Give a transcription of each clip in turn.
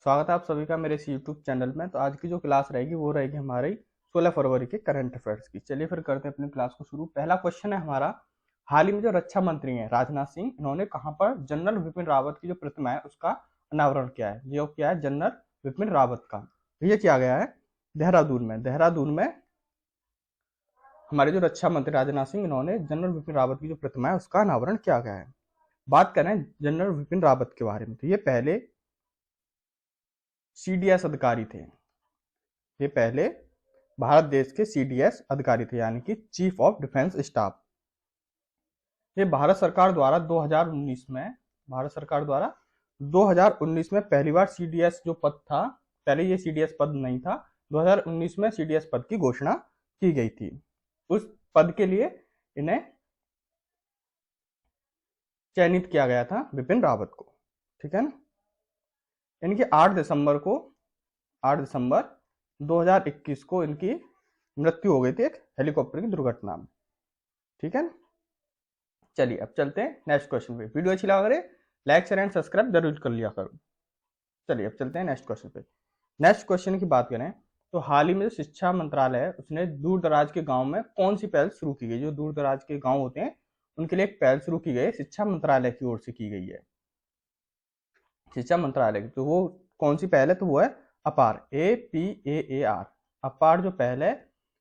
स्वागत है आप सभी का मेरे इस यूट्यूब चैनल में। तो आज की जो क्लास रहेगी वो रहेगी हमारी 16 फरवरी के करंट अफेयर्स की। चलिए फिर करते हैं अपनी क्लास को शुरू। पहला क्वेश्चन है हमारा, हाल ही में जो रक्षा मंत्री हैं राजनाथ सिंह, इन्होंने कहां पर जनरल विपिन रावत की जो प्रतिमा है उसका अनावरण किया है। जो क्या है, जनरल विपिन रावत का, ये किया गया है देहरादून में। देहरादून में हमारे जो रक्षा मंत्री राजनाथ सिंह, इन्होंने जनरल विपिन रावत की जो प्रतिमा है उसका अनावरण किया गया है। बात करें जनरल विपिन रावत के बारे में, तो ये पहले सीडीएस अधिकारी थे। ये पहले भारत देश के सीडीएस अधिकारी थे, यानी कि चीफ ऑफ डिफेंस स्टाफ। ये भारत सरकार द्वारा 2019 में पहली बार सीडीएस जो पद था, पहले ये सीडीएस पद नहीं था, 2019 में सीडीएस पद की घोषणा की गई थी। उस पद के लिए इन्हें चयनित किया गया था विपिन रावत को, ठीक है ना। इनकी 8 दिसंबर 2021 को इनकी मृत्यु हो गई थी एक हेलीकॉप्टर की दुर्घटना में, ठीक है ना। चलिए अब चलते हैं नेक्स्ट क्वेश्चन पे। वीडियो अच्छी लगा करे लाइक शेयर एंड सब्सक्राइब जरूर कर लिया करो। चलिए अब चलते हैं नेक्स्ट क्वेश्चन पे। नेक्स्ट क्वेश्चन की बात करें तो हाल ही में जो शिक्षा मंत्रालय है उसने दूर दराज के गांव में कौन सी पहल शुरू की गई। जो दूर दराज के गांव होते हैं उनके लिए एक पहल शुरू की गई, शिक्षा मंत्रालय की ओर से की गई है। शिक्षा मंत्रालय की तो वो कौन सी पहल है, तो वो है अपार, APAAR। अपार जो पहल है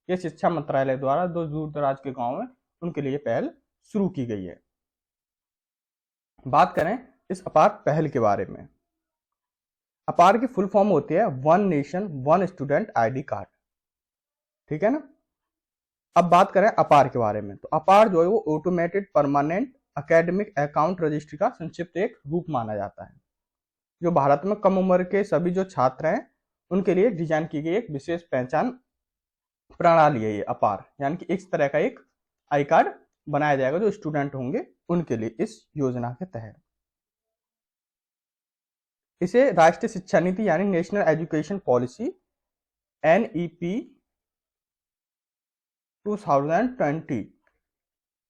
ये शिक्षा मंत्रालय द्वारा दो दूर दराज के गांव में उनके लिए पहल शुरू की गई है। बात करें इस अपार पहल के बारे में, अपार की फुल फॉर्म होती है one nation one student ID card, ठीक है ना। अब बात करें अपार के बारे में, तो अपार जो है वो automated permanent academic account registry का संक्षिप्त एक रूप माना जाता है, जो भारत में कम उम्र के सभी जो छात्र हैं उनके लिए डिजाइन की गई एक विशेष पहचान प्रणाली है ये अपार। यानी कि इस तरह का एक आई कार्ड बनाया जाएगा जो स्टूडेंट होंगे उनके लिए इस योजना के तहत। इसे राष्ट्रीय शिक्षा नीति यानी नेशनल एजुकेशन पॉलिसी NEP 2020,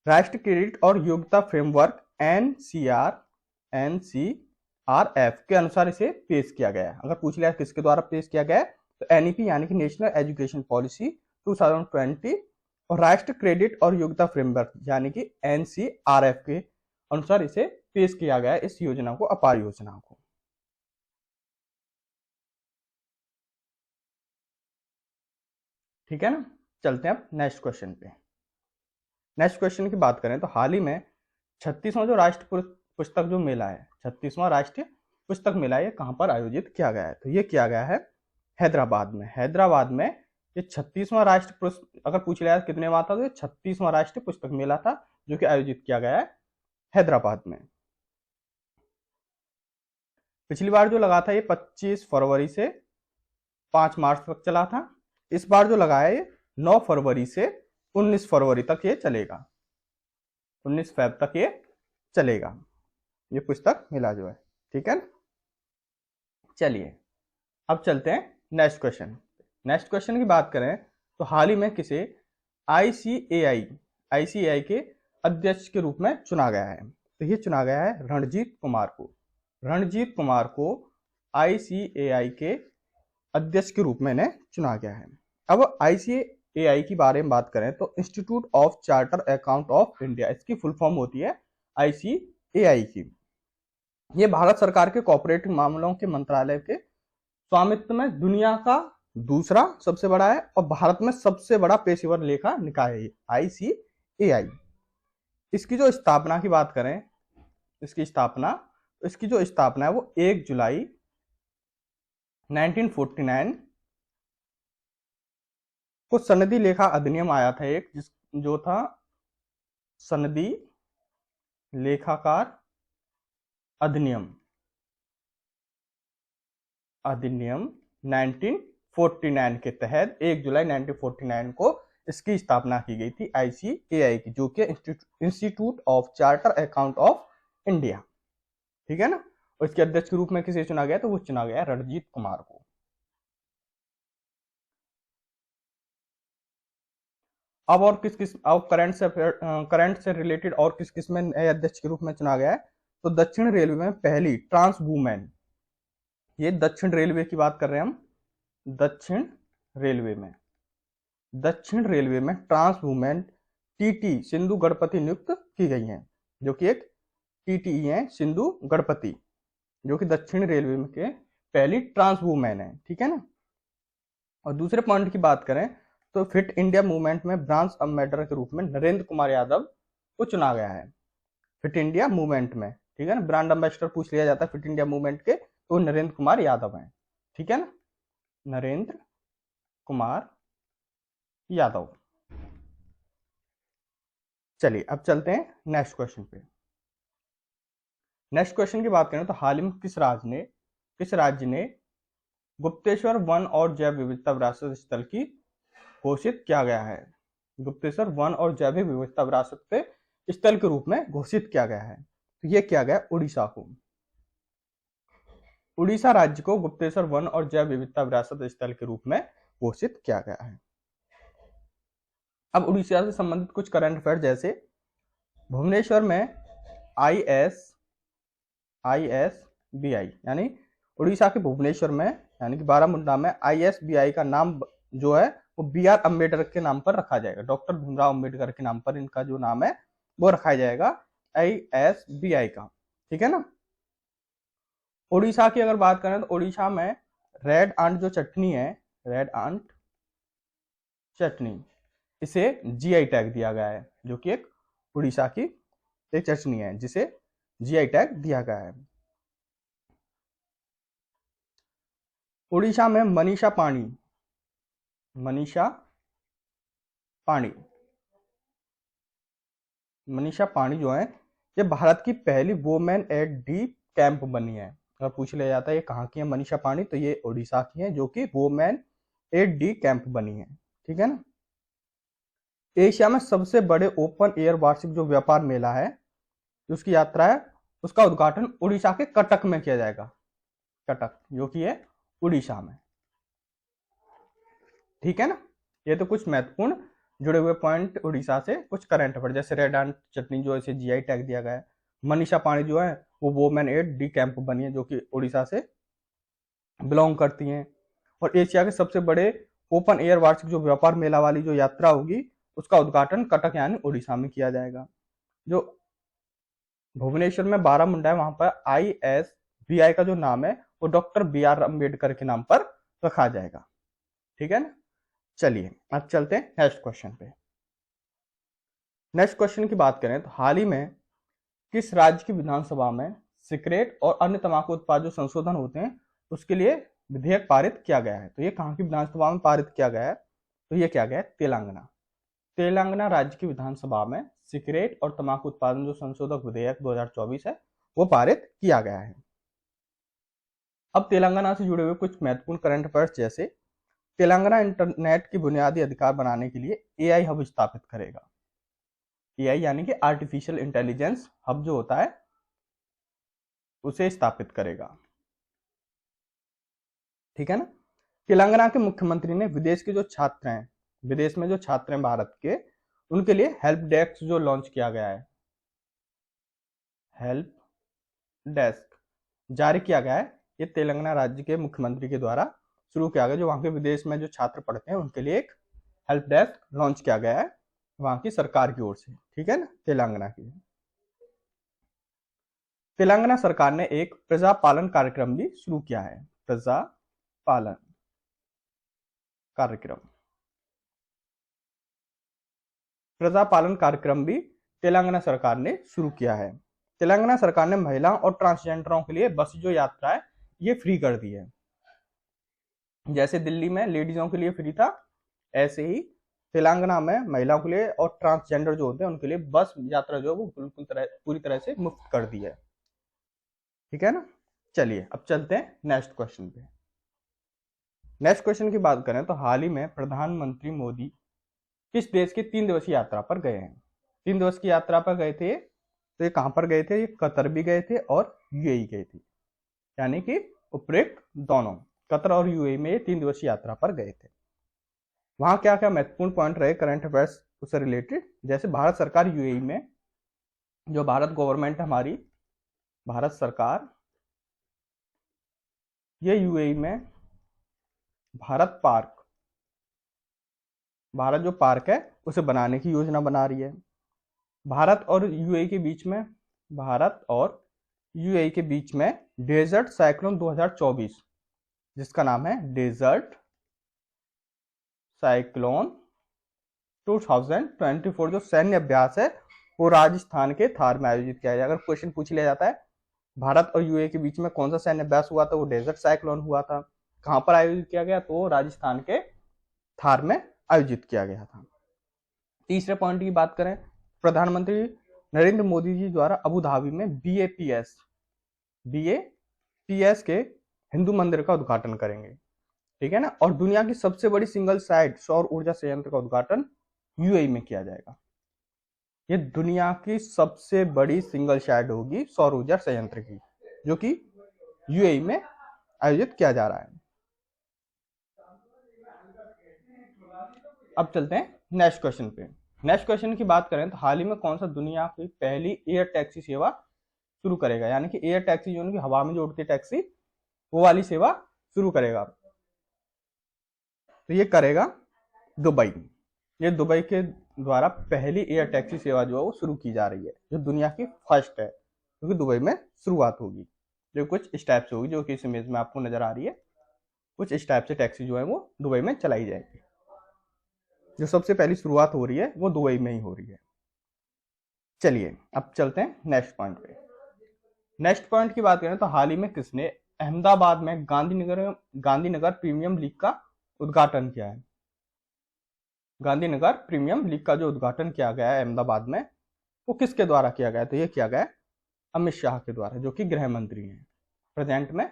राष्ट्रीय क्रेडिट और योग्यता फ्रेमवर्क NCRF के अनुसार इसे पेश किया गया है। अगर पूछ लिया किसके द्वारा पेश किया गया है तो NEP यानी कि नेशनल एजुकेशन पॉलिसी 2020 और राष्ट्रीय क्रेडिट और योग्यता फ्रेमवर्क यानी कि NCRF के अनुसार इसे पेश किया गया है, इस योजना को, अपार योजना को। ठीक है ना। चलते हैं अब नेक्स्ट क्वेश्चन पे। नेक्स्ट क्वेश्चन की बात करें तो हाल ही में 36वां जो राष्ट्रीय पुस्तक जो मेला है, 36वां राष्ट्रीय पुस्तक मेला, ये कहां पर आयोजित किया गया है, तो ये किया गया है हैदराबाद में। हैदराबाद में ये 36वां राष्ट्रीय, अगर पूछ लिया कितने बार था तो ये 36वां राष्ट्रीय पुस्तक मेला था जो कि आयोजित किया गया है हैदराबाद में। पिछली बार जो लगा था ये 25 फरवरी से 5 मार्च तक चला था। इस बार जो लगा है ये 9 फरवरी से 19 फरवरी तक ये चलेगा, 19 फेब तक ये चलेगा ये पुस्तक मेला जो है, ठीक है ना। चलिए अब चलते हैं नेक्स्ट क्वेश्चन। नेक्स्ट क्वेश्चन की बात करें तो हाल ही में किसे ICAI के अध्यक्ष के रूप में चुना गया है, तो ये चुना गया है रणजीत कुमार को। रणजीत कुमार को ICAI के अध्यक्ष के रूप में इन्हें चुना गया है। अब ICAI की बारे में बात करें तो institute of charter account of India, इसकी फुल फॉर्म होती है ICAI की। ये भारत सरकार के कॉर्पोरेट मामलों के मंत्रालय के स्वामित्व में दुनिया का दूसरा सबसे बड़ा है और भारत में सबसे बड़ा पेशेवर लेखा निकाय है ICAI। इसकी जो स्थापना की बात करें, इसकी जो स्थापना है वो 1 जुलाई 1949 को सनदी लेखा अधिनियम आया था एक, जो था सनदी लेखाकार अधिनियम 1949 के तहत 1 जुलाई 1949 को इसकी स्थापना की गई थी ICAI की, जो कि institute of charter account of India, ठीक है ना। और इसके अध्यक्ष के रूप में किसे चुना गया, तो वो चुना गया रणजीत कुमार को। अब और किस करंट से रिलेटेड और किस में नए अध्यक्ष के रूप में चुना गया है, तो दक्षिण रेलवे में पहली ट्रांस वुमेन ये दक्षिण रेलवे की बात कर रहे हैं हम। दक्षिण रेलवे में trans women TT Sindhu Ganapati नियुक्त की गई हैं, जो कि एक टीटी है सिंधु गणपति, जो कि दक्षिण रेलवे में के पहली ट्रांस वुमेन है, ठीक है ना। और दूसरे पॉइंट की बात करें तो फिट इंडिया मूवमेंट में ब्रांच एम्बेसडर के रूप में नरेंद्र कुमार यादव को चुना गया है। फिट इंडिया मूवमेंट में, ठीक है ना, ब्रांड एम्बेसडर पूछ लिया जाता है फिट इंडिया मूवमेंट के, तो नरेंद्र कुमार यादव हैं, ठीक है ना, नरेंद्र कुमार यादव। चलिए अब चलते हैं नेक्स्ट क्वेश्चन पे। नेक्स्ट क्वेश्चन की बात करें तो हाल ही में किस राज्य ने गुप्तेश्वर वन और जैव विविधता विरासत स्थल की घोषित किया गया है। गुप्तेश्वर वन और जैव विविधता विरासत स्थल के रूप में घोषित किया गया है, तो ये किया गया उड़ीसा को। उड़ीसा राज्य को गुप्तेश्वर वन और जैव विविधता विरासत स्थल के रूप में घोषित किया गया है। अब उड़ीसा से संबंधित कुछ करंट अफेयर, जैसे भुवनेश्वर में ISBI यानी उड़ीसा के भुवनेश्वर में यानी कि बारामुंडा में ISBI का नाम जो है वो BR अम्बेडकर के नाम पर रखा जाएगा। डॉक्टर भीमराव अम्बेडकर के नाम पर इनका जो नाम है वो रखा जाएगा ISBI का, ठीक है ना। उड़ीसा की अगर बात करें तो उड़ीसा में रेड आंट जो चटनी है, रेड आंट चटनी, इसे GI टैग दिया गया है, जो कि एक उड़ीसा की एक चटनी है जिसे GI टैग दिया गया है। उड़ीसा में मनीषा पाणी जो है ये भारत की पहली वुमेन एट डी कैंप बनी है। अगर पूछ लिया जाता है ये कहाँ की है मनीषा पाणी, तो ये उड़ीसा की है, जो कि वुमेन एट डी कैंप बनी है, ठीक है ना। एशिया में सबसे बड़े ओपन एयर वार्षिक जो व्यापार मेला है, उसकी यात्रा है, उसका उद्घाटन उड़ीसा के कटक में किया जाएगा। कटक जो कि है उड़ीसा में, ठीक है ना। ये तो कुछ महत्वपूर्ण जुड़े हुए पॉइंट उड़ीसा से, कुछ करंट अफेयर, जैसे रेड आंट चटनी जो इसे GI टैग दिया गया है। मनीषा पाणी जो है वो वुमेन एट डी कैंप बनी है, जो कि उड़ीसा से बिलोंग करती हैं। और एशिया के सबसे बड़े ओपन एयर वार्षिक जो व्यापार मेला वाली जो यात्रा होगी, उसका उद्घाटन कटक यानी उड़ीसा में किया जाएगा। जो भुवनेश्वर में बारामुंडा है, वहां पर ISBI का जो नाम है वो डॉक्टर BR अम्बेडकर के नाम पर रखा जाएगा, ठीक है ना। चलिए अब चलते हैं नेक्स्ट क्वेश्चन पे। नेक्स्ट क्वेश्चन की बात करें तो हाल ही में किस राज्य की विधानसभा में सिगरेट और अन्य तंबाकू उत्पाद जो संशोधन होते हैं उसके लिए विधेयक पारित किया गया है। तो ये कहाँ की विधानसभा में पारित किया गया है, तो ये किया गया है तेलंगाना राज्य की विधानसभा में सिगरेट और तंबाकू उत्पादन जो संशोधक विधेयक 2024 है वो पारित किया गया है। अब तेलंगाना से जुड़े हुए कुछ महत्वपूर्ण करंट अफेयर्स, जैसे तेलंगाना इंटरनेट की बुनियादी अधिकार बनाने के लिए AI हब स्थापित करेगा। AI यानी कि आर्टिफिशियल इंटेलिजेंस हब जो होता है उसे स्थापित करेगा, ठीक है ना। तेलंगाना के मुख्यमंत्री ने विदेश में जो छात्र हैं भारत के, उनके लिए हेल्प डेस्क जो लॉन्च किया गया है, हेल्प डेस्क जारी किया गया है, ये तेलंगाना राज्य के मुख्यमंत्री के द्वारा शुरू किया गया। जो वहां के विदेश में जो छात्र पढ़ते हैं उनके लिए एक हेल्प डेस्क लॉन्च किया गया है वहां की सरकार की ओर से, ठीक है ना, तेलंगाना की। तेलंगाना सरकार ने एक प्रजा पालन कार्यक्रम भी शुरू किया है, प्रजा पालन कार्यक्रम भी तेलंगाना सरकार ने शुरू किया है। तेलंगाना सरकार ने महिलाओं और ट्रांसजेंडरों के लिए बस जो यात्रा है ये फ्री कर दी है। जैसे दिल्ली में लेडीजों के लिए फ्री था, ऐसे ही तेलंगाना में महिलाओं के लिए और ट्रांसजेंडर जो होते हैं उनके लिए बस यात्रा जो है वो बिल्कुल पूरी तरह से मुफ्त कर दी है, ठीक है ना। चलिए अब चलते हैं नेक्स्ट क्वेश्चन पे। नेक्स्ट क्वेश्चन की बात करें तो हाल ही में प्रधानमंत्री मोदी किस देश की 3 दिवसीय यात्रा पर गए हैं। 3 दिवस की यात्रा पर गए थे, तो ये कहां पर गए थे, ये कतर भी गए थे और UAE गए थे, यानी कि उपयुक्त दोनों कतर और UAE में 3 दिवसीय यात्रा पर गए थे। वहां क्या क्या महत्वपूर्ण पॉइंट रहे करंट अफेयर्स उससे रिलेटेड, जैसे भारत सरकार UAE में जो भारत गवर्नमेंट हमारी भारत सरकार ये यूएई में भारत जो पार्क है उसे बनाने की योजना बना रही है। भारत और यूएई के बीच में डेजर्ट साइक्लोन 2024, जिसका नाम है डेजर्ट साइक्लोन 2024, जो सैन्य अभ्यास है वो राजस्थान के थार में आयोजित किया जाएगा। अगर क्वेश्चन पूछ लिया जाता है भारत और यूएई के बीच में कौन सा सैन्य अभ्यास हुआ था, वो डेजर्ट साइक्लोन हुआ था। कहां पर आयोजित किया गया, तो राजस्थान के थार में आयोजित किया गया था। तीसरे पॉइंट की बात करें, प्रधानमंत्री नरेंद्र मोदी जी द्वारा अबू धाबी में BAPS के हिंदू मंदिर का उद्घाटन करेंगे, ठीक है ना। और दुनिया की सबसे बड़ी सिंगल साइट सौर ऊर्जा संयंत्र का उद्घाटन यूएई में किया जाएगा। ये दुनिया की सबसे बड़ी सिंगल साइट होगी सौर ऊर्जा संयंत्र की, जो कि यूएई में आयोजित किया जा रहा है। अब चलते हैं नेक्स्ट क्वेश्चन पे। नेक्स्ट क्वेश्चन की बात करें तो हाल ही में कौन सा दुनिया की पहली एयर टैक्सी सेवा शुरू करेगा, यानी कि एयर टैक्सी जो उनकी हवा में जो उड़ती टैक्सी, वो वाली सेवा शुरू करेगा। तो ये करेगा दुबई। ये दुबई के द्वारा पहली एयर टैक्सी सेवा जो है वो शुरू की जा रही है, जो दुनिया की फर्स्ट है, क्योंकि दुबई में शुरुआत होगी। जो कुछ इस टाइप से होगी, जो कि इस इमेज में आपको नजर आ रही है। कुछ इस टाइप से टैक्सी जो है वो दुबई में चलाई जाएगी। जो सबसे पहली शुरुआत हो रही है वो दुबई में ही हो रही है। चलिए अब चलते हैं नेक्स्ट पॉइंट पे। नेक्स्ट पॉइंट की बात करें तो हाल ही में किसने अहमदाबाद में गांधीनगर प्रीमियम लीग का उद्घाटन किया है। गांधीनगर प्रीमियम लीग का जो उद्घाटन किया गया है अहमदाबाद में, वो किसके द्वारा किया गया है, तो ये किया गया है अमित शाह के द्वारा, जो कि गृह मंत्री हैं। प्रेजेंट में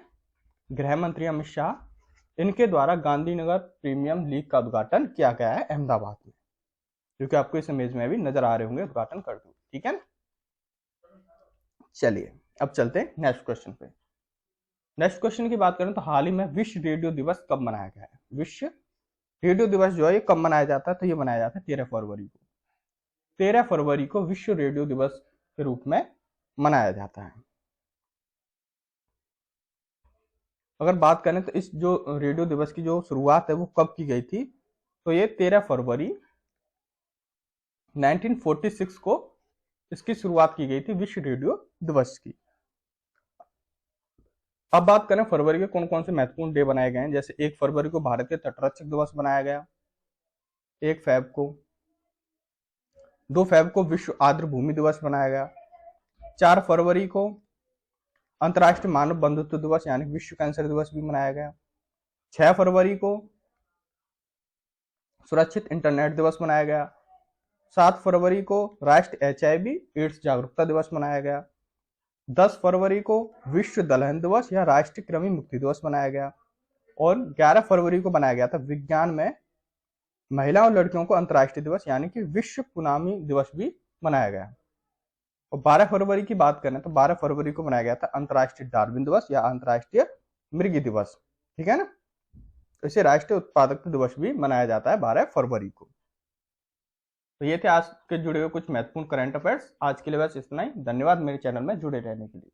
गृह मंत्री अमित शाह, इनके द्वारा गांधीनगर प्रीमियम लीग का उद्घाटन किया गया है अहमदाबाद में, जो कि आपको इस इमेज में भी नजर आ रहे होंगे उद्घाटन करते हुए, ठीक है ना। चलिए अब चलते हैं नेक्स्ट क्वेश्चन पे। नेक्स्ट क्वेश्चन की बात करें तो हाल ही में विश्व रेडियो दिवस कब मनाया गया है। विश्व रेडियो दिवस जो है ये कब मनाया जाता है, तो ये मनाया जाता है 13 फरवरी को। 13 फरवरी को विश्व रेडियो दिवस के रूप में मनाया जाता है। अगर बात करें तो इस जो रेडियो दिवस की जो शुरुआत है वो कब की गई थी, तो ये 13 फरवरी 1946 को इसकी शुरुआत की गई थी विश्व रेडियो दिवस की। अब बात करें फरवरी के कौन कौन से महत्वपूर्ण डे बनाए गए हैं, जैसे 1 फरवरी को भारत के तटरक्षक दिवस बनाया गया, 1 फरवरी को। 2 फरवरी को विश्व आर्द्र भूमि दिवस बनाया गया। 4 फरवरी को अंतर्राष्ट्रीय मानव बंधुत्व दिवस यानी विश्व कैंसर दिवस भी मनाया गया। 6 फरवरी को सुरक्षित इंटरनेट दिवस मनाया गया। 7 फरवरी को राष्ट्रीय HIV एड्स जागरूकता दिवस मनाया गया। 10 फरवरी को विश्व दलहन दिवस या राष्ट्रीय कृमि मुक्ति दिवस मनाया गया। और 11 फरवरी को बनाया गया था विज्ञान में महिला और लड़कियों को अंतर्राष्ट्रीय दिवस यानी कि विश्व पुनामी दिवस भी मनाया गया। और 12 फरवरी की बात करें तो 12 फरवरी को मनाया गया था अंतर्राष्ट्रीय डार्विन दिवस या अंतर्राष्ट्रीय मृगी दिवस, ठीक है ना। इसे राष्ट्रीय उत्पादकता दिवस भी मनाया जाता है 12 फरवरी को। तो ये थे आज के जुड़े हुए कुछ महत्वपूर्ण करंट अफेयर्स। आज के लिए बस इतना ही। धन्यवाद मेरे चैनल में जुड़े रहने के लिए।